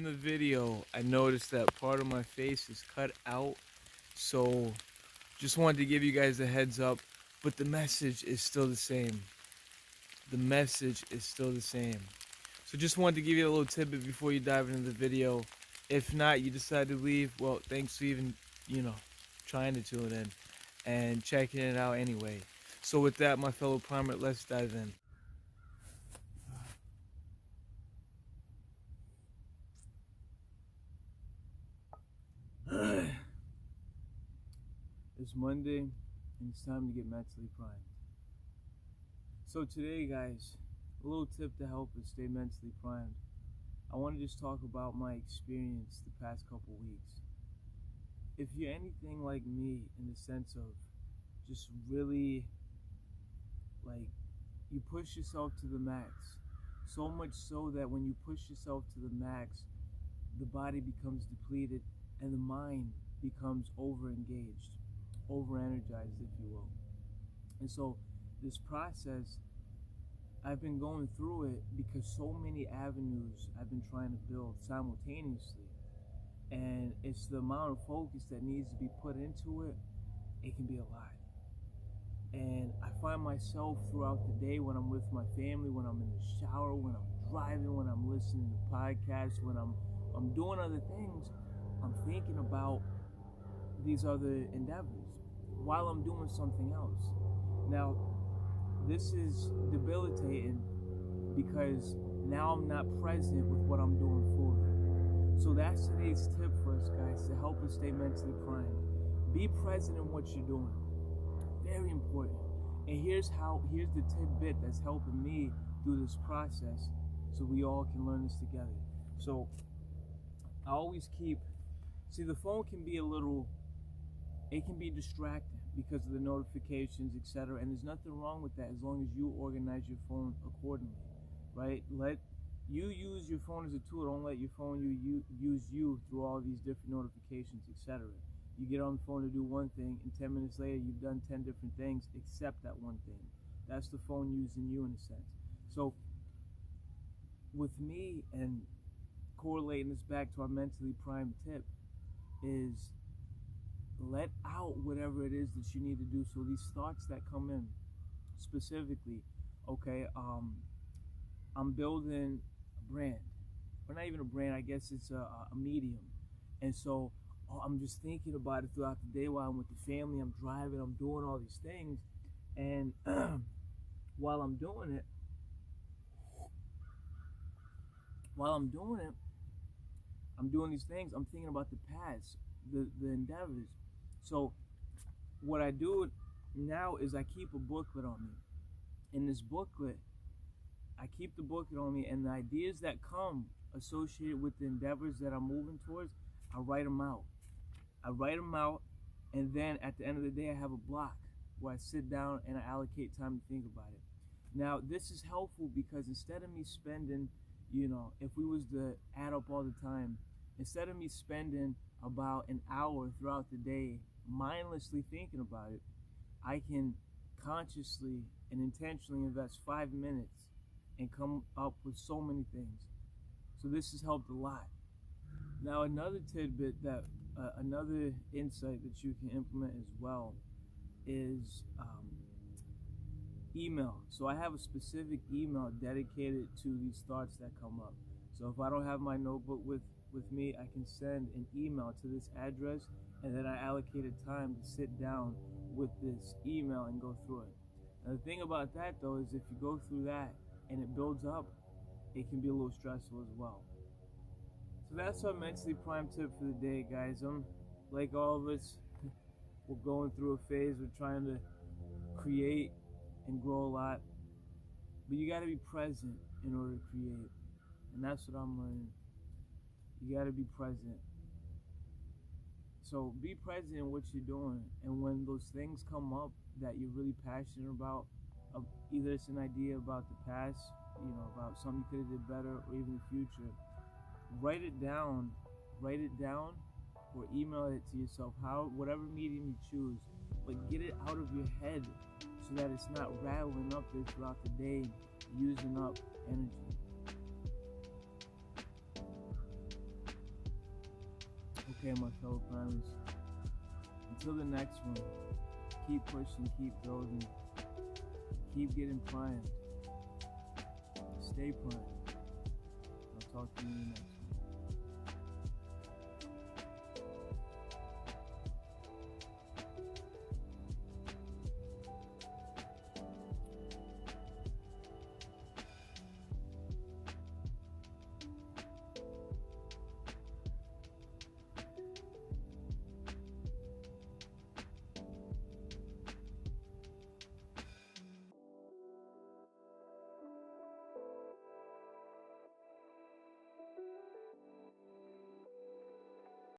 the video, I noticed that part of my face is cut out. So just wanted to give you guys a heads up, but the message is still the same. The message is still the same. So just wanted to give you a little tidbit before you dive into the video. If not, you decide to leave, well, thanks for even, trying to tune in and checking it out anyway. So with that, my fellow primate, let's dive in. It's Monday, and it's time to get mentally primed. So today, guys, a little tip to help us stay mentally primed. I want to just talk about my experience the past couple weeks. If you're anything like me in the sense of just really, like, you push yourself to the max, so much so that when you push yourself to the max, the body becomes depleted and the mind becomes over-engaged, over-energized, if you will. And so this process, I've been going through it because so many avenues I've been trying to build simultaneously. And it's the amount of focus that needs to be put into it. It can be a lot. And I find myself throughout the day when I'm with my family, when I'm in the shower, when I'm driving, when I'm listening to podcasts, when I'm doing other things, I'm thinking about these other endeavors while I'm doing something else. Now, this is debilitating because now I'm not present with what I'm doing fully. So that's today's tip for us, guys, to help us stay mentally primed. Be present in what you're doing. Very important. And here's the tidbit that's helping me through this process so we all can learn this together. So I always the phone can be it can be distracting because of the notifications, etc. And there's nothing wrong with that as long as you organize your phone accordingly, right? Let you use your phone as a tool. Don't let your phone use you through all these different notifications, etc. You get on the phone to do one thing, and 10 minutes later, you've done 10 different things except that one thing. That's the phone using you in a sense. So with me, and correlating this back to our mentally primed tip, is let out whatever it is that you need to do. So these thoughts that come in, specifically, okay, I'm building a brand, or not even a brand, I guess it's a medium. And so I'm just thinking about it throughout the day while I'm with the family, I'm driving, I'm doing all these things. And while I'm doing it, I'm doing these things, I'm thinking about the past, the endeavors. So what I do now is I keep a booklet on me. In this booklet, I keep the booklet on me, and the ideas that come associated with the endeavors that I'm moving towards, I write them out. And then at the end of the day, I have a block where I sit down and I allocate time to think about it. Now, this is helpful because instead of me spending, if we was to add up all the time, instead of me spending about an hour throughout the day mindlessly thinking about it, I can consciously and intentionally invest 5 minutes and come up with so many things. So this has helped a lot. Now, another tidbit another insight that you can implement as well is email. So I have a specific email dedicated to these thoughts that come up. So if I don't have my notebook with me, I can send an email to this address, and then I allocated time to sit down with this email and go through it. Now the thing about that though is if you go through that and it builds up, it can be a little stressful as well. So that's our mentally prime tip for the day, guys. Like all of us, we're going through a phase. We're trying to create and grow a lot, but you got to be present in order to create, and that's what I'm learning. You got to be present. So be present in what you're doing, and when those things come up that you're really passionate about, either it's an idea about the past, about something you could have did better, or even the future, write it down, or email it to yourself, whatever medium you choose, but get it out of your head so that it's not rattling up there throughout the day, using up energy. Okay, my fellow primers. Until the next one, keep pushing, keep building, keep getting primed. Stay primed. I'll talk to you next.